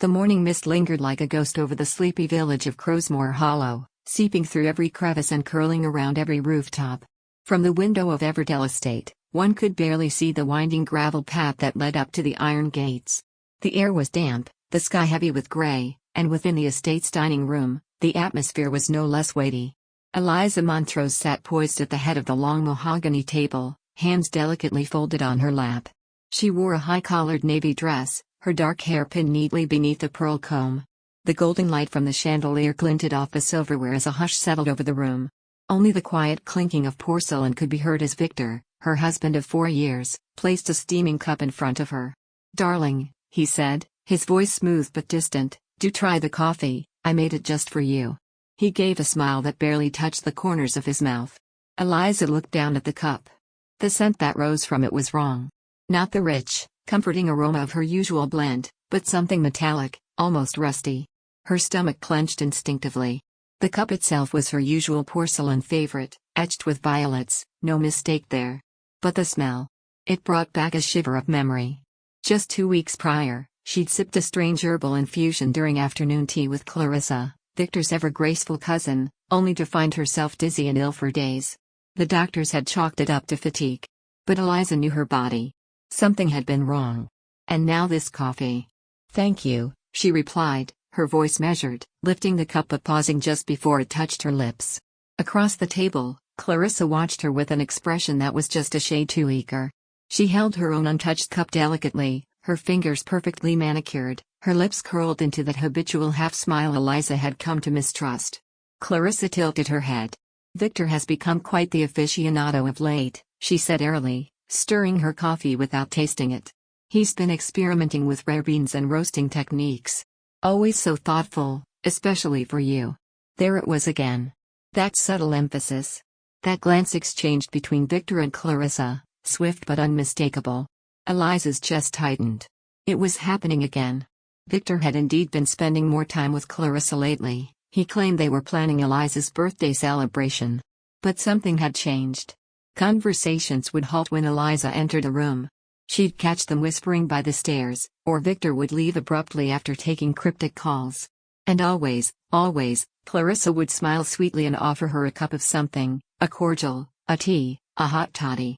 The morning mist lingered like a ghost over the sleepy village of Crowsmoor Hollow, seeping through every crevice and curling around every rooftop. From the window of Everdell Estate, one could barely see the winding gravel path that led up to the iron gates. The air was damp, the sky heavy with grey, and within the estate's dining room, the atmosphere was no less weighty. Eliza Montrose sat poised at the head of the long mahogany table, hands delicately folded on her lap. She wore a high-collared navy dress, her dark hair pinned neatly beneath a pearl comb. The golden light from the chandelier glinted off the silverware as a hush settled over the room. Only the quiet clinking of porcelain could be heard as Victor, her husband of 4 years, placed a steaming cup in front of her. "Darling," he said, his voice smooth but distant, "do try the coffee, I made it just for you." He gave a smile that barely touched the corners of his mouth. Eliza looked down at the cup. The scent that rose from it was wrong. Not the rich, comforting aroma of her usual blend, but something metallic, almost rusty. Her stomach clenched instinctively. The cup itself was her usual porcelain favorite, etched with violets, no mistake there. But the smell. It brought back a shiver of memory. Just 2 weeks prior, she'd sipped a strange herbal infusion during afternoon tea with Clarissa, Victor's ever-graceful cousin, only to find herself dizzy and ill for days. The doctors had chalked it up to fatigue. But Eliza knew her body. Something had been wrong. And now this coffee. "Thank you," she replied, her voice measured, lifting the cup but pausing just before it touched her lips. Across the table, Clarissa watched her with an expression that was just a shade too eager. She held her own untouched cup delicately, her fingers perfectly manicured, her lips curled into that habitual half-smile Eliza had come to mistrust. Clarissa tilted her head. "Victor has become quite the aficionado of late," she said airily, stirring her coffee without tasting it. "He's been experimenting with rare beans and roasting techniques. Always so thoughtful, especially for you." There it was again. That subtle emphasis. That glance exchanged between Victor and Clarissa, swift but unmistakable. Eliza's chest tightened. It was happening again. Victor had indeed been spending more time with Clarissa lately. He claimed they were planning Eliza's birthday celebration. But something had changed. Conversations would halt when Eliza entered a room. She'd catch them whispering by the stairs, or Victor would leave abruptly after taking cryptic calls. And always, Clarissa would smile sweetly and offer her a cup of something, a cordial, a tea, a hot toddy.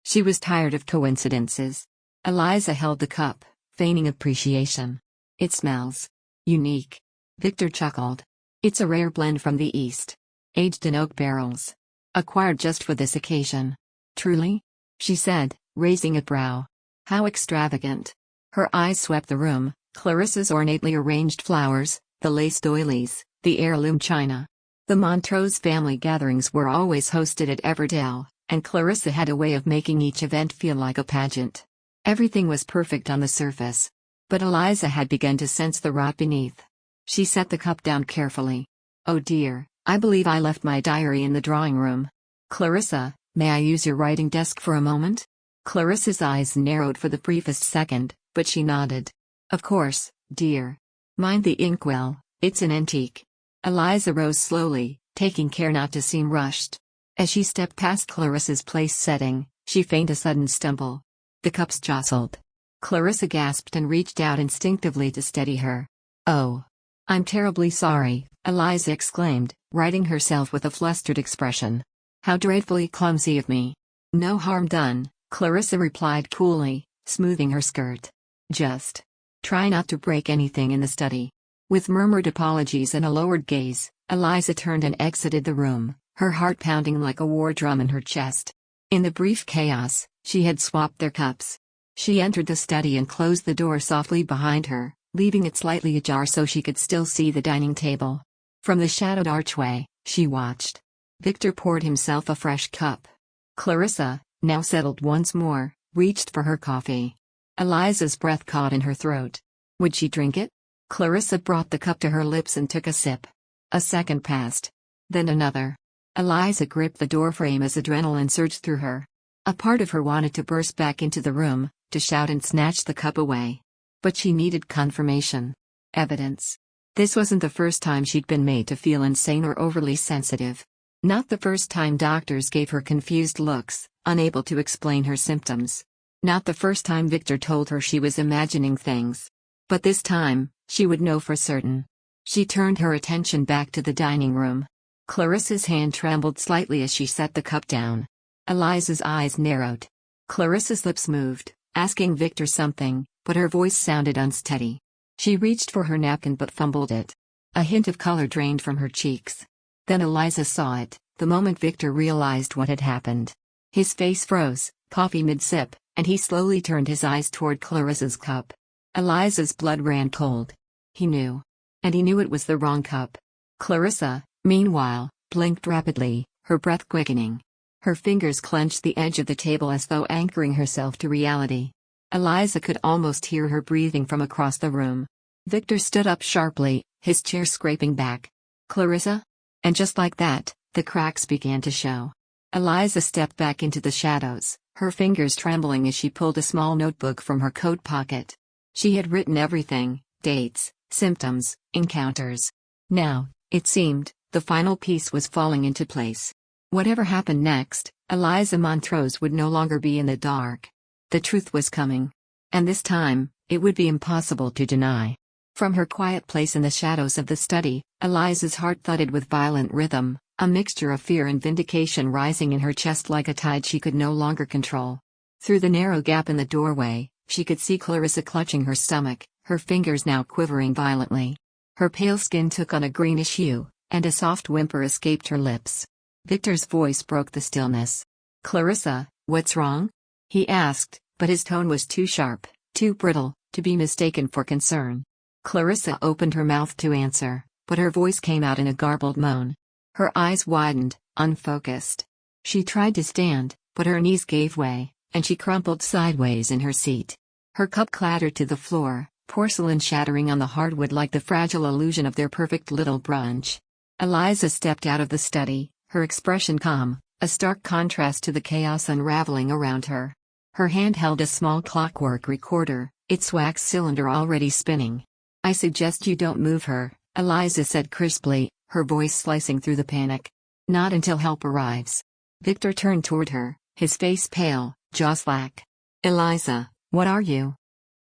She was tired of coincidences. Eliza held the cup, feigning appreciation. "It smells unique." Victor chuckled. "It's a rare blend from the East. Aged in oak barrels. Acquired just for this occasion." "Truly?" she said, raising a brow. "How extravagant." Her eyes swept the room, Clarissa's ornately arranged flowers, the lace doilies, the heirloom china. The Montrose family gatherings were always hosted at Everdell, and Clarissa had a way of making each event feel like a pageant. Everything was perfect on the surface. But Eliza had begun to sense the rot beneath. She set the cup down carefully. "Oh dear, I believe I left my diary in the drawing room. Clarissa, may I use your writing desk for a moment?" Clarissa's eyes narrowed for the briefest second, but she nodded. "Of course, dear. Mind the inkwell, it's an antique." Eliza rose slowly, taking care not to seem rushed. As she stepped past Clarissa's place setting, she feigned a sudden stumble. The cups jostled. Clarissa gasped and reached out instinctively to steady her. "Oh. I'm terribly sorry," Eliza exclaimed, righting herself with a flustered expression. "How dreadfully clumsy of me." "No harm done," Clarissa replied coolly, smoothing her skirt. "Just try not to break anything in the study." With murmured apologies and a lowered gaze, Eliza turned and exited the room, her heart pounding like a war drum in her chest. In the brief chaos, she had swapped their cups. She entered the study and closed the door softly behind her, leaving it slightly ajar so she could still see the dining table. From the shadowed archway, she watched. Victor poured himself a fresh cup. Clarissa, now settled once more, reached for her coffee. Eliza's breath caught in her throat. Would she drink it? Clarissa brought the cup to her lips and took a sip. A second passed. Then another. Eliza gripped the doorframe as adrenaline surged through her. A part of her wanted to burst back into the room, to shout and snatch the cup away. But she needed confirmation. Evidence. This wasn't the first time she'd been made to feel insane or overly sensitive. Not the first time doctors gave her confused looks, unable to explain her symptoms. Not the first time Victor told her she was imagining things. But this time, She would know for certain. She turned her attention back to the dining room. Clarissa's hand trembled slightly as she set the cup down. Eliza's eyes narrowed. Clarissa's lips moved, asking Victor something, but her voice sounded unsteady. She reached for her napkin but fumbled it. A hint of color drained from her cheeks. Then Eliza saw it, the moment Victor realized what had happened. His face froze, coffee mid-sip, and he slowly turned his eyes toward Clarissa's cup. Eliza's blood ran cold. He knew. And he knew it was the wrong cup. Clarissa, meanwhile, blinked rapidly, her breath quickening. Her fingers clenched the edge of the table as though anchoring herself to reality. Eliza could almost hear her breathing from across the room. Victor stood up sharply, his chair scraping back. Clarissa? And just like that, the cracks began to show. Eliza stepped back into the shadows, her fingers trembling as she pulled a small notebook from her coat pocket. She had written everything: dates, symptoms, encounters. Now, it seemed, the final piece was falling into place. Whatever happened next, Eliza Montrose would no longer be in the dark. The truth was coming. And this time, it would be impossible to deny. From her quiet place in the shadows of the study, Eliza's heart thudded with violent rhythm, a mixture of fear and vindication rising in her chest like a tide she could no longer control. Through the narrow gap in the doorway, she could see Clarissa clutching her stomach, her fingers now quivering violently. Her pale skin took on a greenish hue, and a soft whimper escaped her lips. Victor's voice broke the stillness. "Clarissa, what's wrong?" he asked, but his tone was too sharp, too brittle, to be mistaken for concern. Clarissa opened her mouth to answer, but her voice came out in a garbled moan. Her eyes widened, unfocused. She tried to stand, but her knees gave way, and she crumpled sideways in her seat. Her cup clattered to the floor, porcelain shattering on the hardwood like the fragile illusion of their perfect little brunch. Eliza stepped out of the study, her expression calm, a stark contrast to the chaos unraveling around her. Her hand held a small clockwork recorder, its wax cylinder already spinning. "I suggest you don't move her," Eliza said crisply, her voice slicing through the panic. "Not until help arrives." Victor turned toward her, his face pale, jaw slack. "Eliza, what are you?"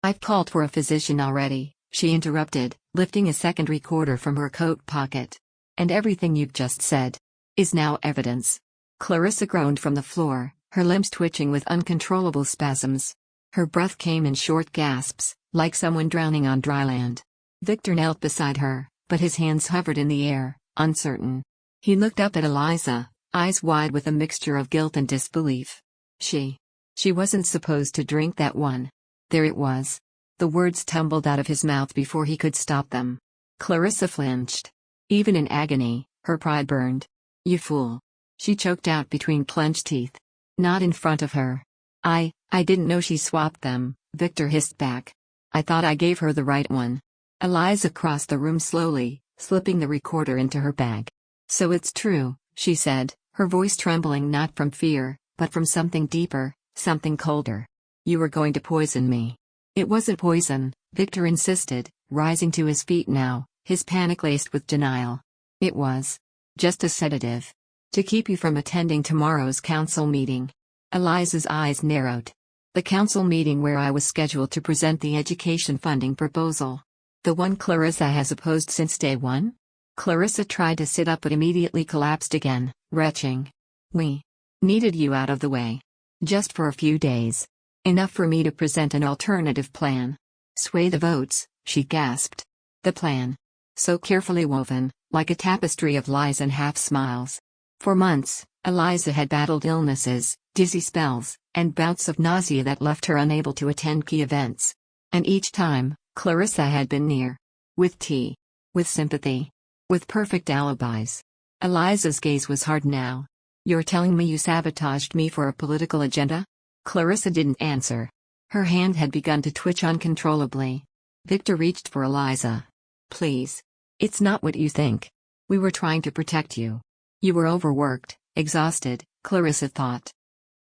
"I've called for a physician already," she interrupted, lifting a second recorder from her coat pocket. "And everything you've just said is now evidence." Clarissa groaned from the floor, her limbs twitching with uncontrollable spasms. Her breath came in short gasps, like someone drowning on dry land. Victor knelt beside her, but his hands hovered in the air, uncertain. He looked up at Eliza, eyes wide with a mixture of guilt and disbelief. She wasn't supposed to drink that one. There it was. The words tumbled out of his mouth before he could stop them. Clarissa flinched. Even in agony, her pride burned. "You fool!" she choked out between clenched teeth. "Not in front of her." I didn't know she swapped them," Victor hissed back. "I thought I gave her the right one." Eliza crossed the room slowly, slipping the recorder into her bag. "So it's true," she said, her voice trembling not from fear, but from something deeper, something colder. "You were going to poison me." "It wasn't poison," Victor insisted, rising to his feet now, his panic laced with denial. "It was just a sedative. To keep you from attending tomorrow's council meeting." Eliza's eyes narrowed. "The council meeting where I was scheduled to present the education funding proposal. The one Clarissa has opposed since day one?" Clarissa tried to sit up but immediately collapsed again, retching. "We needed you out of the way. Just for a few days. Enough for me to present an alternative plan." "Sway the votes," she gasped. The plan. So carefully woven, like a tapestry of lies and half-smiles. For months, Eliza had battled illnesses, dizzy spells, and bouts of nausea that left her unable to attend key events. And each time, Clarissa had been near. With tea. With sympathy. With perfect alibis. Eliza's gaze was hard now. "You're telling me you sabotaged me for a political agenda?" Clarissa didn't answer. Her hand had begun to twitch uncontrollably. Victor reached for Eliza. "Please. It's not what you think. We were trying to protect you. You were overworked, exhausted," Clarissa thought.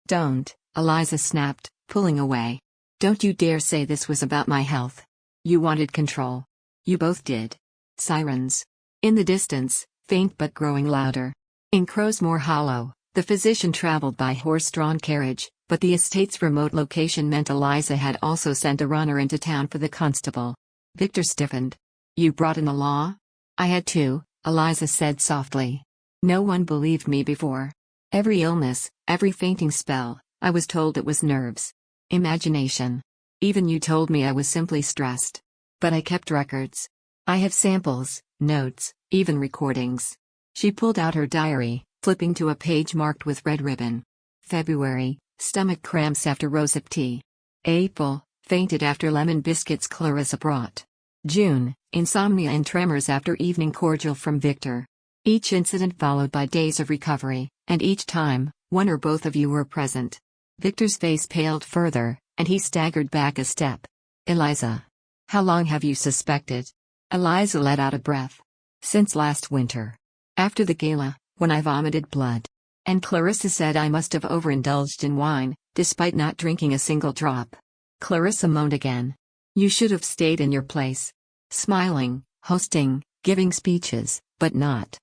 "Don't," Eliza snapped, pulling away. "Don't you dare say this was about my health. You wanted control. You both did." Sirens. In the distance, faint but growing louder. In Crowsmoor Hollow, the physician traveled by horse-drawn carriage, but the estate's remote location meant Eliza had also sent a runner into town for the constable. Victor stiffened. You brought in the law? I had to, Eliza said softly. No one believed me before. Every illness, every fainting spell, I was told it was nerves. Imagination. Even you told me I was simply stressed. But I kept records. I have samples, notes, even recordings. She pulled out her diary, flipping to a page marked with red ribbon. February, stomach cramps after rosehip tea. April, fainted after lemon biscuits Clarissa brought. June, insomnia and tremors after evening cordial from Victor. Each incident followed by days of recovery, and each time, one or both of you were present. Victor's face paled further, and he staggered back a step. Eliza. How long have you suspected? Eliza let out a breath. Since last winter. After the gala, when I vomited blood. And Clarissa said I must have overindulged in wine, despite not drinking a single drop. Clarissa moaned again. You should have stayed in your place. Smiling, hosting, giving speeches, but not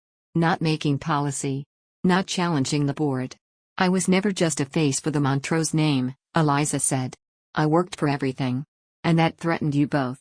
making policy. Not challenging the board. I was never just a face for the Montrose name, Eliza said. I worked for everything. And that threatened you both.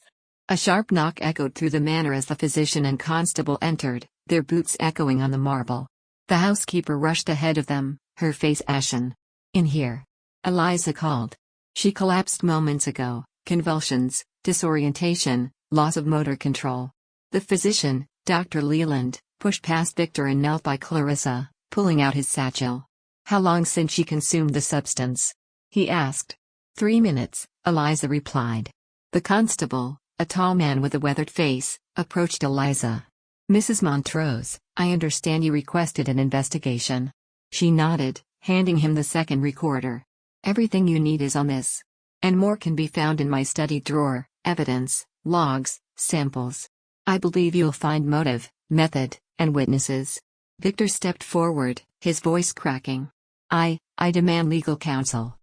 A sharp knock echoed through the manor as the physician and constable entered, their boots echoing on the marble. The housekeeper rushed ahead of them, her face ashen. In here. Eliza called. She collapsed moments ago, convulsions, disorientation, loss of motor control. The physician, Dr. Leland, pushed past Victor and knelt by Clarissa, pulling out his satchel. How long since she consumed the substance? He asked. 3 minutes, Eliza replied. The constable, a tall man with a weathered face, approached Eliza. Mrs. Montrose, I understand you requested an investigation. She nodded, handing him the second recorder. Everything you need is on this. And more can be found in my study drawer, evidence, logs, samples. I believe you'll find motive, method, and witnesses. Victor stepped forward, his voice cracking. I demand legal counsel.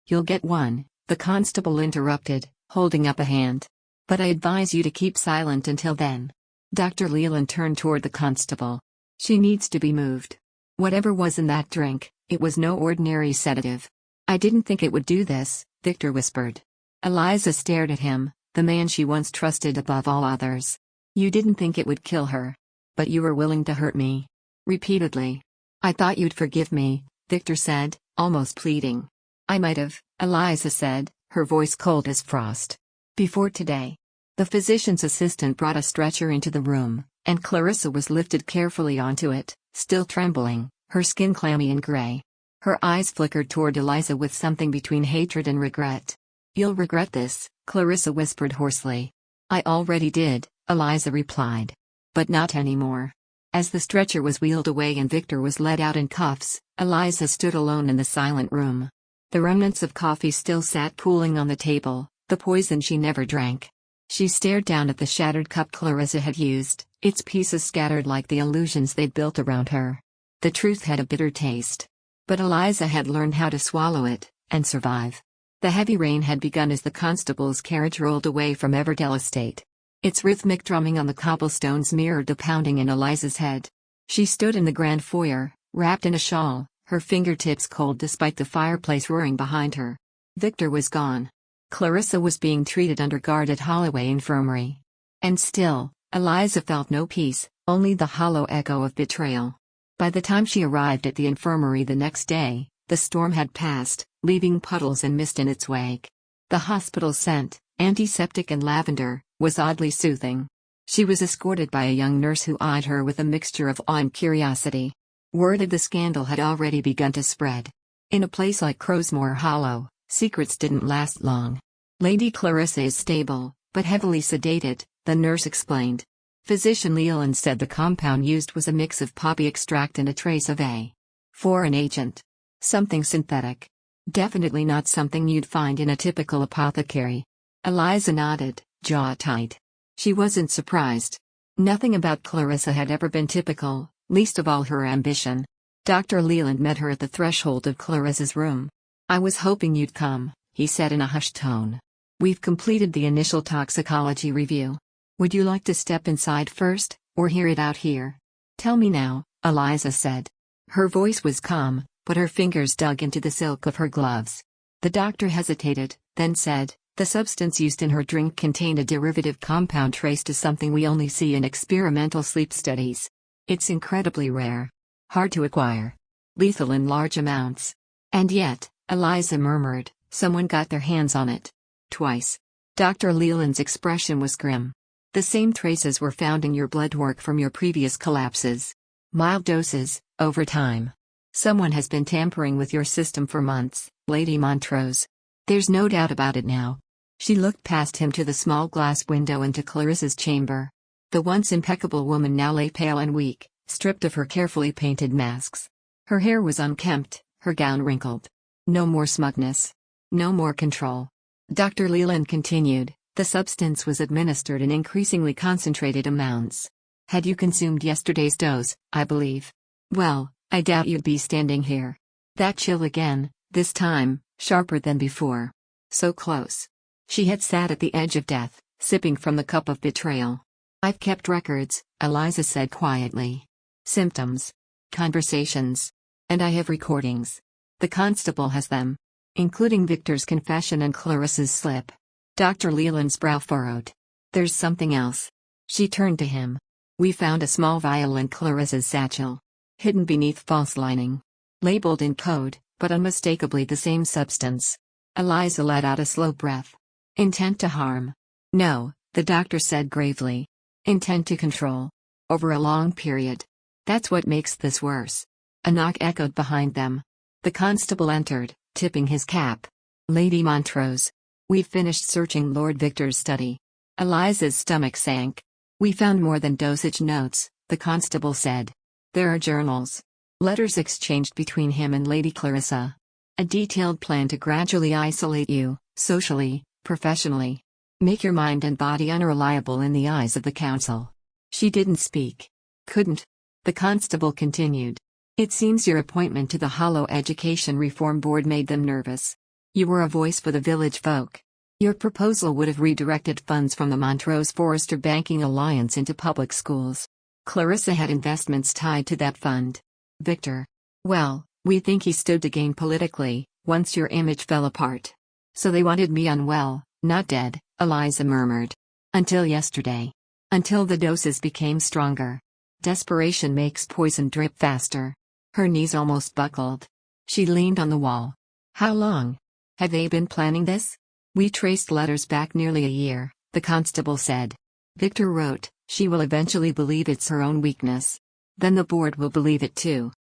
You'll get one, the constable interrupted, holding up a hand. But I advise you to keep silent until then. Dr. Leland turned toward the constable. She needs to be moved. Whatever was in that drink, it was no ordinary sedative. I didn't think it would do this, Victor whispered. Eliza stared at him, the man she once trusted above all others. You didn't think it would kill her. But you were willing to hurt me. Repeatedly. I thought you'd forgive me, Victor said, almost pleading. I might have, Eliza said, her voice cold as frost. Before today. The physician's assistant brought a stretcher into the room, and Clarissa was lifted carefully onto it, still trembling, her skin clammy and gray. Her eyes flickered toward Eliza with something between hatred and regret. You'll regret this, Clarissa whispered hoarsely. I already did, Eliza replied. But not anymore. As the stretcher was wheeled away and Victor was led out in cuffs, Eliza stood alone in the silent room. The remnants of coffee still sat cooling on the table, the poison she never drank. She stared down at the shattered cup Clarissa had used, its pieces scattered like the illusions they'd built around her. The truth had a bitter taste. But Eliza had learned how to swallow it, and survive. The heavy rain had begun as the constable's carriage rolled away from Everdell Estate. Its rhythmic drumming on the cobblestones mirrored the pounding in Eliza's head. She stood in the grand foyer, wrapped in a shawl, her fingertips cold despite the fireplace roaring behind her. Victor was gone. Clarissa was being treated under guard at Holloway Infirmary. And still, Eliza felt no peace, only the hollow echo of betrayal. By the time she arrived at the infirmary the next day, the storm had passed, leaving puddles and mist in its wake. The hospital scent, antiseptic and lavender, was oddly soothing. She was escorted by a young nurse who eyed her with a mixture of awe and curiosity. Word of the scandal had already begun to spread. In a place like Crowsmoor Hollow, secrets didn't last long. Lady Clarissa is stable, but heavily sedated, the nurse explained. Physician Leland said the compound used was a mix of poppy extract and a trace of a foreign agent. Something synthetic. Definitely not something you'd find in a typical apothecary. Eliza nodded, jaw tight. She wasn't surprised. Nothing about Clarissa had ever been typical, least of all her ambition. Dr. Leland met her at the threshold of Clarissa's room. I was hoping you'd come, he said in a hushed tone. We've completed the initial toxicology review. Would you like to step inside first, or hear it out here? Tell me now, Eliza said. Her voice was calm, but her fingers dug into the silk of her gloves. The doctor hesitated, then said, The substance used in her drink contained a derivative compound traced to something we only see in experimental sleep studies. It's incredibly rare. Hard to acquire. Lethal in large amounts. And yet, Eliza murmured, someone got their hands on it. Twice. Dr. Leland's expression was grim. The same traces were found in your blood work from your previous collapses. Mild doses, over time. Someone has been tampering with your system for months, Lady Montrose. There's no doubt about it now. She looked past him to the small glass window into Clarissa's chamber. The once impeccable woman now lay pale and weak, stripped of her carefully painted masks. Her hair was unkempt, her gown wrinkled. No more smugness. No more control. Dr. Leland continued, the substance was administered in increasingly concentrated amounts. Had you consumed yesterday's dose, I believe. Well, I doubt you'd be standing here. That chill again, this time, sharper than before. So close. She had sat at the edge of death, sipping from the cup of betrayal. I've kept records, Eliza said quietly. Symptoms. Conversations. And I have recordings. The constable has them. Including Victor's confession and Clarissa's slip. Dr. Leland's brow furrowed. There's something else. She turned to him. We found a small vial in Clarissa's satchel. Hidden beneath false lining. Labeled in code, but unmistakably the same substance. Eliza let out a slow breath. Intent to harm. No, the doctor said gravely. Intent to control. Over a long period. That's what makes this worse. A knock echoed behind them. The constable entered, tipping his cap. Lady Montrose. We've finished searching Lord Victor's study. Eliza's stomach sank. We found more than dosage notes, the constable said. There are journals. Letters exchanged between him and Lady Clarissa. A detailed plan to gradually isolate you, socially, professionally. Make your mind and body unreliable in the eyes of the council. She didn't speak. Couldn't. The constable continued. It seems your appointment to the Hollow Education Reform Board made them nervous. You were a voice for the village folk. Your proposal would have redirected funds from the Montrose-Forrester Banking Alliance into public schools. Clarissa had investments tied to that fund. Victor. Well, we think he stood to gain politically, once your image fell apart. So they wanted me unwell, not dead, Eliza murmured. Until yesterday. Until the doses became stronger. Desperation makes poison drip faster. Her knees almost buckled. She leaned on the wall. How long? Have they been planning this? We traced letters back nearly a year, the constable said. Victor wrote, she will eventually believe it's her own weakness. Then the board will believe it too.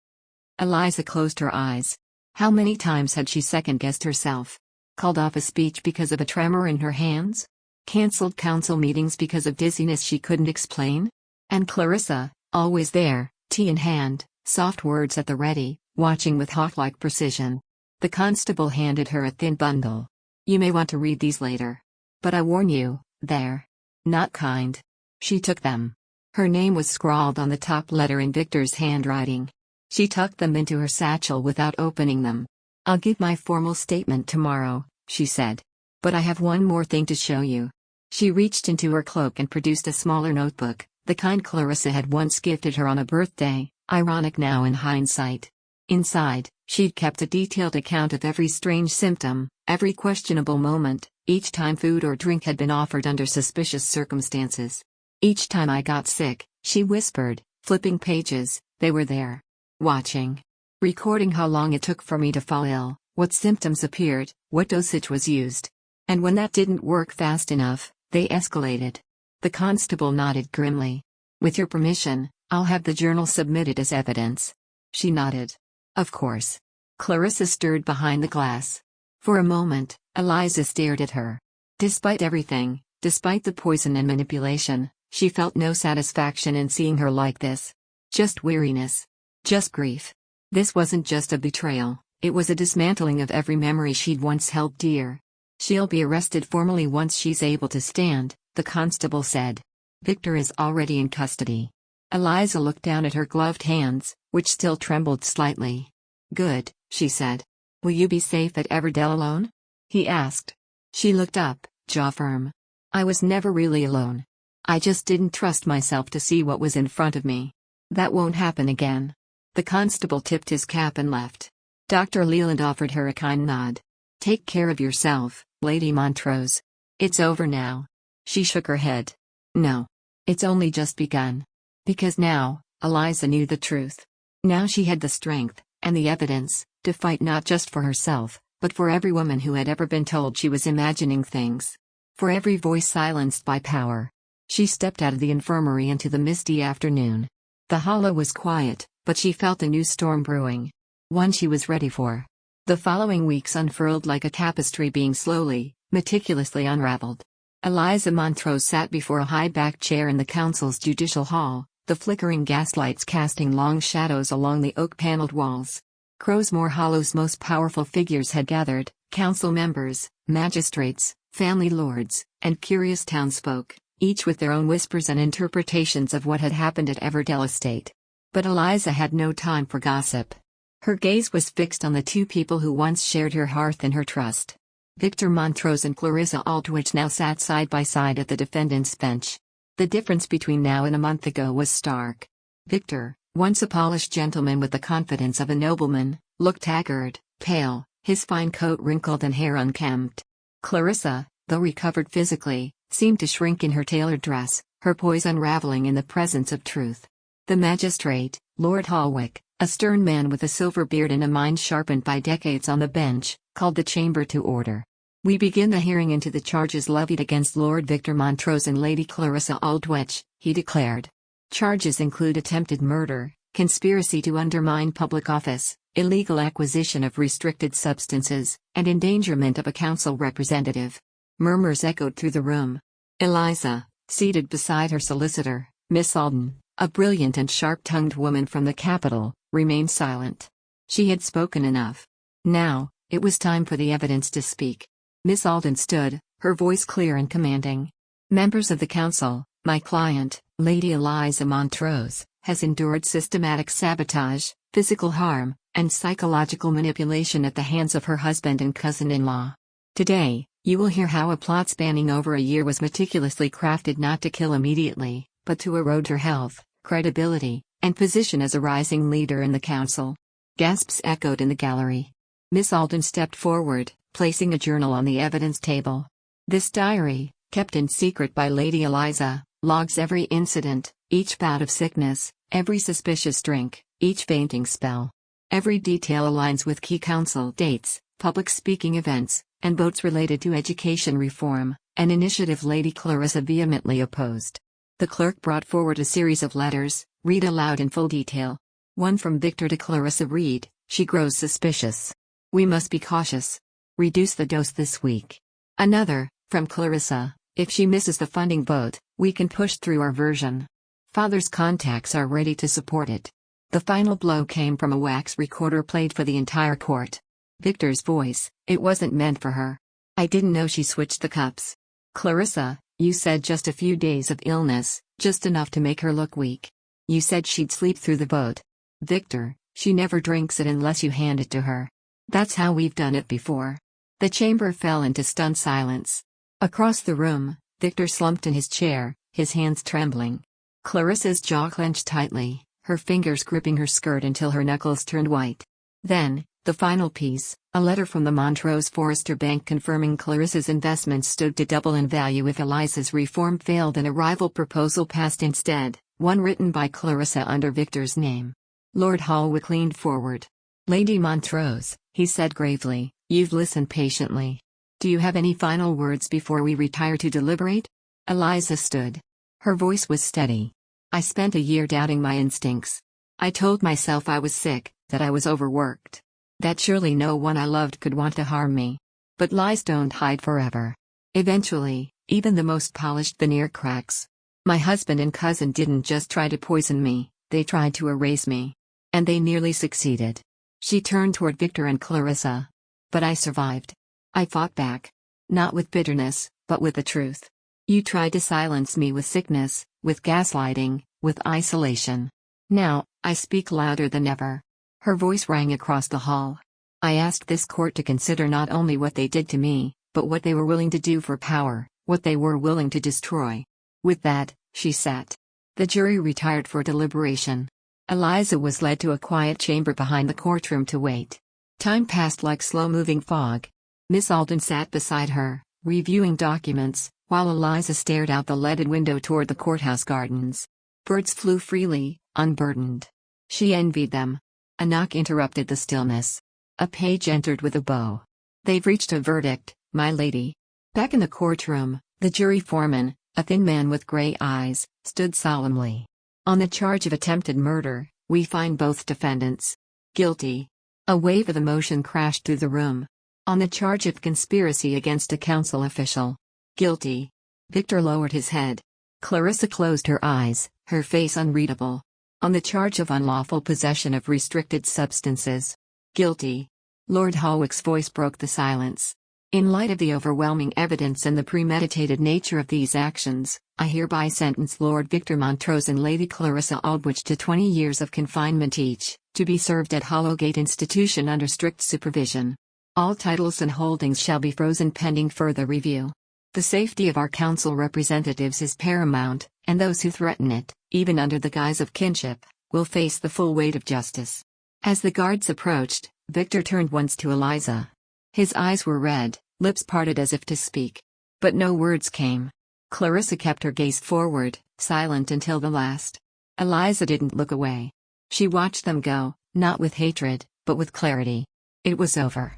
Eliza closed her eyes. How many times had she second-guessed herself? Called off a speech because of a tremor in her hands? Cancelled council meetings because of dizziness she couldn't explain? And Clarissa, always there, tea in hand, soft words at the ready, watching with hawk-like precision. The constable handed her a thin bundle. You may want to read these later. But I warn you, they're not kind. She took them. Her name was scrawled on the top letter in Victor's handwriting. She tucked them into her satchel without opening them. I'll give my formal statement tomorrow, she said. But I have one more thing to show you. She reached into her cloak and produced a smaller notebook, the kind Clarissa had once gifted her on a birthday, ironic now in hindsight. Inside, she'd kept a detailed account of every strange symptom, every questionable moment, each time food or drink had been offered under suspicious circumstances. Each time I got sick, she whispered, flipping pages, they were there. Watching. Recording how long it took for me to fall ill, what symptoms appeared, what dosage was used. And when that didn't work fast enough, they escalated. The constable nodded grimly. With your permission, I'll have the journal submitted as evidence. She nodded. Of course. Clarissa stirred behind the glass. For a moment, Eliza stared at her. Despite everything, despite the poison and manipulation, she felt no satisfaction in seeing her like this. Just weariness. Just grief. This wasn't just a betrayal, it was a dismantling of every memory she'd once held dear. She'll be arrested formally once she's able to stand, the constable said. Victor is already in custody. Eliza looked down at her gloved hands, which still trembled slightly. Good, she said. Will you be safe at Everdell alone? He asked. She looked up, jaw firm. I was never really alone. I just didn't trust myself to see what was in front of me. That won't happen again. The constable tipped his cap and left. Dr. Leland offered her a kind nod. Take care of yourself, Lady Montrose. It's over now. She shook her head. No. It's only just begun. Because now, Eliza knew the truth. Now she had the strength, and the evidence, to fight not just for herself, but for every woman who had ever been told she was imagining things. For every voice silenced by power. She stepped out of the infirmary into the misty afternoon. The hollow was quiet, but she felt a new storm brewing. One she was ready for. The following weeks unfurled like a tapestry being slowly, meticulously unraveled. Eliza Montrose sat before a high-backed chair in the council's judicial hall, the flickering gaslights casting long shadows along the oak-paneled walls. Crowsmoor Hollow's most powerful figures had gathered, council members, magistrates, family lords, and curious townsfolk, each with their own whispers and interpretations of what had happened at Everdell Estate. But Eliza had no time for gossip. Her gaze was fixed on the two people who once shared her hearth and her trust. Victor Montrose and Clarissa Aldwych now sat side by side at the defendant's bench. The difference between now and a month ago was stark. Victor, once a polished gentleman with the confidence of a nobleman, looked haggard, pale, his fine coat wrinkled and hair unkempt. Clarissa, though recovered physically, seemed to shrink in her tailored dress, her poise unraveling in the presence of truth. The magistrate, Lord Holwick, a stern man with a silver beard and a mind sharpened by decades on the bench, called the chamber to order. We begin the hearing into the charges levied against Lord Victor Montrose and Lady Clarissa Aldwych, he declared. Charges include attempted murder, conspiracy to undermine public office, illegal acquisition of restricted substances, and endangerment of a council representative. Murmurs echoed through the room. Eliza, seated beside her solicitor, Miss Alden, a brilliant and sharp-tongued woman from the capital, remained silent. She had spoken enough. Now, it was time for the evidence to speak. Miss Alden stood, her voice clear and commanding. Members of the council, my client, Lady Eliza Montrose, has endured systematic sabotage, physical harm, and psychological manipulation at the hands of her husband and cousin-in-law. Today, you will hear how a plot spanning over a year was meticulously crafted not to kill immediately, but to erode her health, credibility, and position as a rising leader in the council. Gasps echoed in the gallery. Miss Alden stepped forward, placing a journal on the evidence table. This diary, kept in secret by Lady Eliza, logs every incident, each bout of sickness, every suspicious drink, each fainting spell. Every detail aligns with key council dates, public speaking events, and votes related to education reform, an initiative Lady Clarissa vehemently opposed. The clerk brought forward a series of letters, read aloud in full detail. One from Victor to Clarissa read, she grows suspicious. We must be cautious. Reduce the dose this week. Another, from Clarissa, if she misses the funding vote, we can push through our version. Father's contacts are ready to support it. The final blow came from a wax recorder played for the entire court. Victor's voice, it wasn't meant for her. I didn't know she switched the cups. Clarissa, you said just a few days of illness, just enough to make her look weak. You said she'd sleep through the vote. Victor, she never drinks it unless you hand it to her. That's how we've done it before. The chamber fell into stunned silence. Across the room, Victor slumped in his chair, his hands trembling. Clarissa's jaw clenched tightly, her fingers gripping her skirt until her knuckles turned white. Then, the final piece, a letter from the Montrose Forester Bank confirming Clarissa's investments stood to double in value if Eliza's reform failed and a rival proposal passed instead, one written by Clarissa under Victor's name. Lord Holwick leaned forward. Lady Montrose, he said gravely, you've listened patiently. Do you have any final words before we retire to deliberate? Eliza stood. Her voice was steady. I spent a year doubting my instincts. I told myself I was sick, that I was overworked. That surely no one I loved could want to harm me. But lies don't hide forever. Eventually, even the most polished veneer cracks. My husband and cousin didn't just try to poison me, they tried to erase me. And they nearly succeeded. She turned toward Victor and Clarissa. But I survived. I fought back. Not with bitterness, but with the truth. You tried to silence me with sickness, with gaslighting, with isolation. Now, I speak louder than ever. Her voice rang across the hall. I asked this court to consider not only what they did to me, but what they were willing to do for power, what they were willing to destroy. With that, she sat. The jury retired for deliberation. Eliza was led to a quiet chamber behind the courtroom to wait. Time passed like slow-moving fog. Miss Alden sat beside her, reviewing documents, while Eliza stared out the leaded window toward the courthouse gardens. Birds flew freely, unburdened. She envied them. A knock interrupted the stillness. A page entered with a bow. "They've reached a verdict, my lady." Back in the courtroom, the jury foreman, a thin man with gray eyes, stood solemnly. "On the charge of attempted murder, we find both defendants guilty." A wave of emotion crashed through the room. "On the charge of conspiracy against a council official, guilty." Victor lowered his head. Clarissa closed her eyes, her face unreadable. "On the charge of unlawful possession of restricted substances, guilty." Lord Holwick's voice broke the silence. "In light of the overwhelming evidence and the premeditated nature of these actions, I hereby sentence Lord Victor Montrose and Lady Clarissa Aldwych to 20 years of confinement each, to be served at Hollowgate Institution under strict supervision. All titles and holdings shall be frozen pending further review. The safety of our council representatives is paramount, and those who threaten it, even under the guise of kinship, will face the full weight of justice." As the guards approached, Victor turned once to Eliza. His eyes were red, lips parted as if to speak. But no words came. Clarissa kept her gaze forward, silent until the last. Eliza didn't look away. She watched them go, not with hatred, but with clarity. It was over.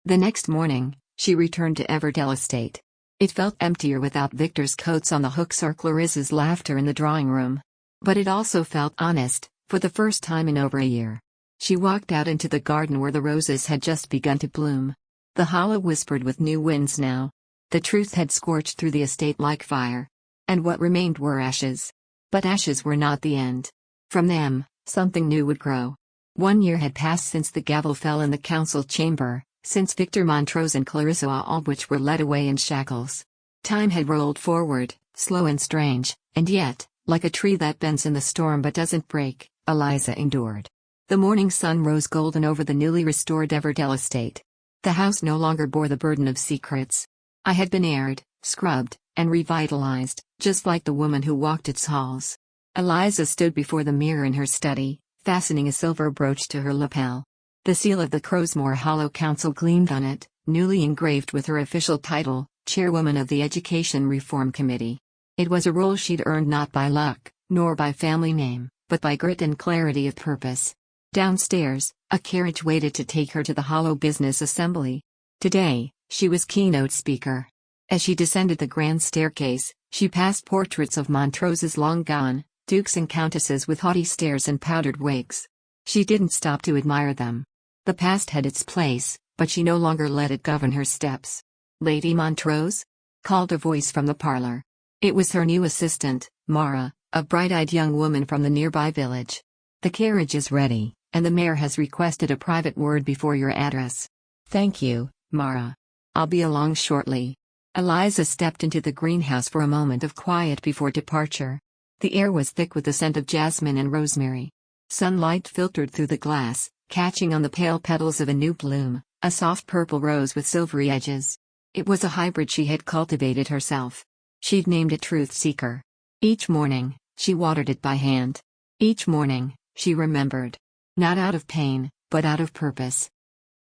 The next morning, she returned to Everdell Estate. It felt emptier without Victor's coats on the hooks or Clarissa's laughter in the drawing room. But it also felt honest, for the first time in over a year. She walked out into the garden where the roses had just begun to bloom. The hollow whispered with new winds now. The truth had scorched through the estate like fire. And what remained were ashes. But ashes were not the end. From them, something new would grow. 1 year had passed since the gavel fell in the council chamber, since Victor Montrose and Clarissa Aldwych were led away in shackles. Time had rolled forward, slow and strange, and yet, like a tree that bends in the storm but doesn't break, Eliza endured. The morning sun rose golden over the newly restored Everdell Estate. The house no longer bore the burden of secrets. I had been aired, scrubbed, and revitalized, just like the woman who walked its halls. Eliza stood before the mirror in her study, fastening a silver brooch to her lapel. The seal of the Crowsmoor Hollow Council gleamed on it, newly engraved with her official title, Chairwoman of the Education Reform Committee. It was a role she'd earned not by luck, nor by family name, but by grit and clarity of purpose. Downstairs, a carriage waited to take her to the Hollow Business Assembly. Today, she was keynote speaker. As she descended the grand staircase, she passed portraits of Montrose's long gone, dukes and countesses with haughty stares and powdered wigs. She didn't stop to admire them. The past had its place, but she no longer let it govern her steps. "Lady Montrose?" called a voice from the parlor. It was her new assistant, Mara, a bright-eyed young woman from the nearby village. "The carriage is ready, and the mayor has requested a private word before your address." "Thank you, Mara. I'll be along shortly." Eliza stepped into the greenhouse for a moment of quiet before departure. The air was thick with the scent of jasmine and rosemary. Sunlight filtered through the glass, catching on the pale petals of a new bloom, a soft purple rose with silvery edges. It was a hybrid she had cultivated herself. She'd named it Truth Seeker. Each morning, she watered it by hand. Each morning, she remembered. Not out of pain, but out of purpose.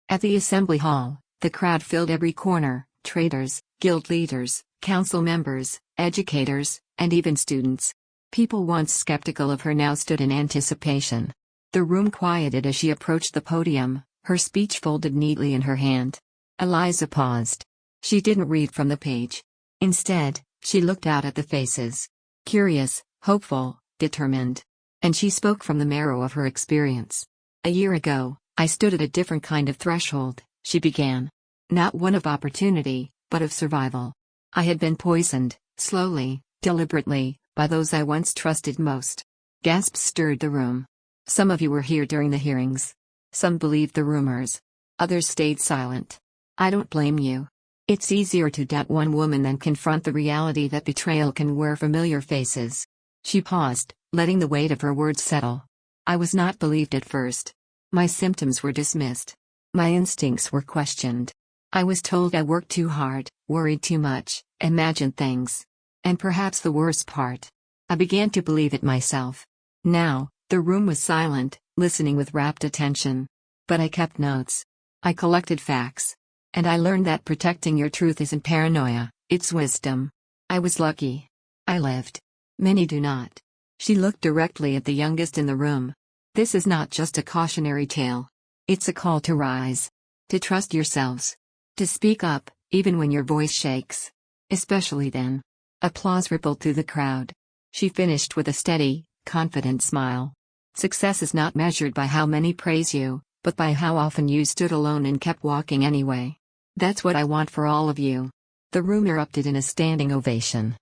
At the assembly hall, the crowd filled every corner, traders, guild leaders, council members, educators, and even students. People once skeptical of her now stood in anticipation. The room quieted as she approached the podium, her speech folded neatly in her hand. Eliza paused. She didn't read from the page. Instead, she looked out at the faces. Curious, hopeful, determined. And she spoke from the marrow of her experience. "A year ago, I stood at a different kind of threshold," she began. "Not one of opportunity, but of survival. I had been poisoned, slowly, deliberately, by those I once trusted most." Gasps stirred the room. Some of you were here during the hearings. Some believed the rumors. Others stayed silent. I don't blame you. It's easier to doubt one woman than confront the reality that betrayal can wear familiar faces. She paused, letting the weight of her words settle. "I was not believed at first. My symptoms were dismissed. My instincts were questioned. I was told I worked too hard, worried too much, imagined things. And perhaps the worst part, I began to believe it myself." Now, the room was silent, listening with rapt attention. "But I kept notes. I collected facts. And I learned that protecting your truth isn't paranoia, it's wisdom. I was lucky. I lived. Many do not. She looked directly at the youngest in the room. This is not just a cautionary tale. It's a call to rise. To trust yourselves. To speak up, even when your voice shakes. Especially then. Applause rippled through the crowd. She finished with a steady, confident smile. Success is not measured by how many praise you, but by how often you stood alone and kept walking anyway. That's what I want for all of you. The room erupted in a standing ovation.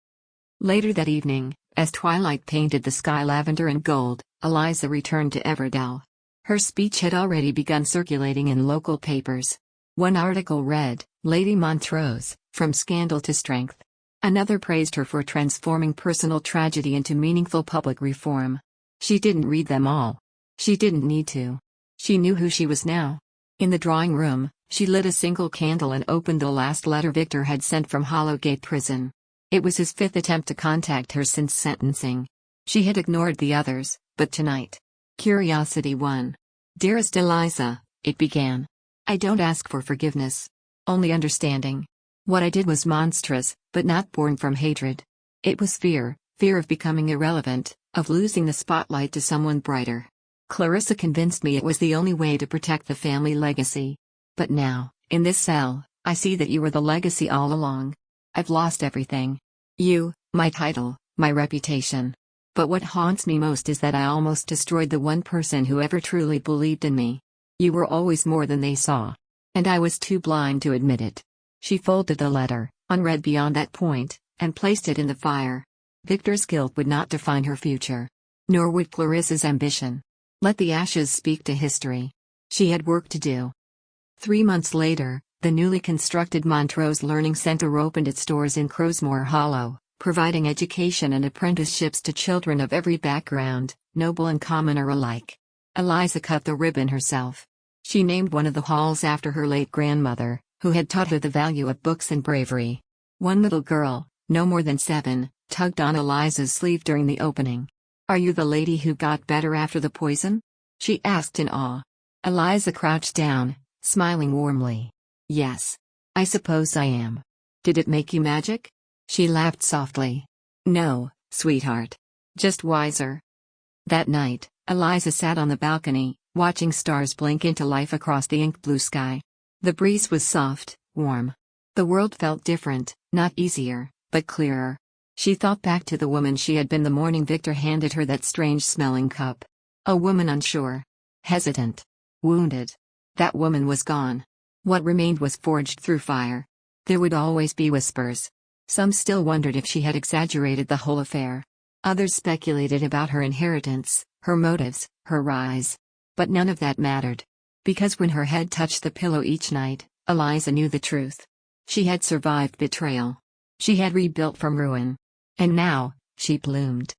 Later that evening, as twilight painted the sky lavender and gold, Eliza returned to Everdell. Her speech had already begun circulating in local papers. One article read, "Lady Montrose, from scandal to strength." Another praised her for transforming personal tragedy into meaningful public reform. She didn't read them all. She didn't need to. She knew who she was now. In the drawing room, she lit a single candle and opened the last letter Victor had sent from Hollowgate Prison. It was his 5th attempt to contact her since sentencing. She had ignored the others, but tonight. Curiosity won. "Dearest Eliza," it began. "I don't ask for forgiveness. Only understanding. What I did was monstrous, but not born from hatred. It was fear of becoming irrelevant, of losing the spotlight to someone brighter. Clarissa convinced me it was the only way to protect the family legacy. But now, in this cell, I see that you were the legacy all along. I've lost everything. You, my title, my reputation. But what haunts me most is that I almost destroyed the one person who ever truly believed in me. You were always more than they saw. And I was too blind to admit it." She folded the letter, unread beyond that point, and placed it in the fire. Victor's guilt would not define her future. Nor would Clarissa's ambition. Let the ashes speak to history. She had work to do. 3 months later, the newly constructed Montrose Learning Center opened its doors in Crowsmoor Hollow, providing education and apprenticeships to children of every background, noble and commoner alike. Eliza cut the ribbon herself. She named one of the halls after her late grandmother, who had taught her the value of books and bravery. One little girl, no more than 7, tugged on Eliza's sleeve during the opening. "Are you the lady who got better after the poison?" she asked in awe. Eliza crouched down, smiling warmly. "Yes. I suppose I am. Did it make you magic?" She laughed softly. "No, sweetheart. Just wiser." That night, Eliza sat on the balcony, watching stars blink into life across the ink-blue sky. The breeze was soft, warm. The world felt different, not easier, but clearer. She thought back to the woman she had been the morning Victor handed her that strange-smelling cup. A woman unsure. Hesitant. Wounded. That woman was gone. What remained was forged through fire. There would always be whispers. Some still wondered if she had exaggerated the whole affair. Others speculated about her inheritance, her motives, her rise. But none of that mattered. Because when her head touched the pillow each night, Eliza knew the truth. She had survived betrayal. She had rebuilt from ruin. And now, she bloomed.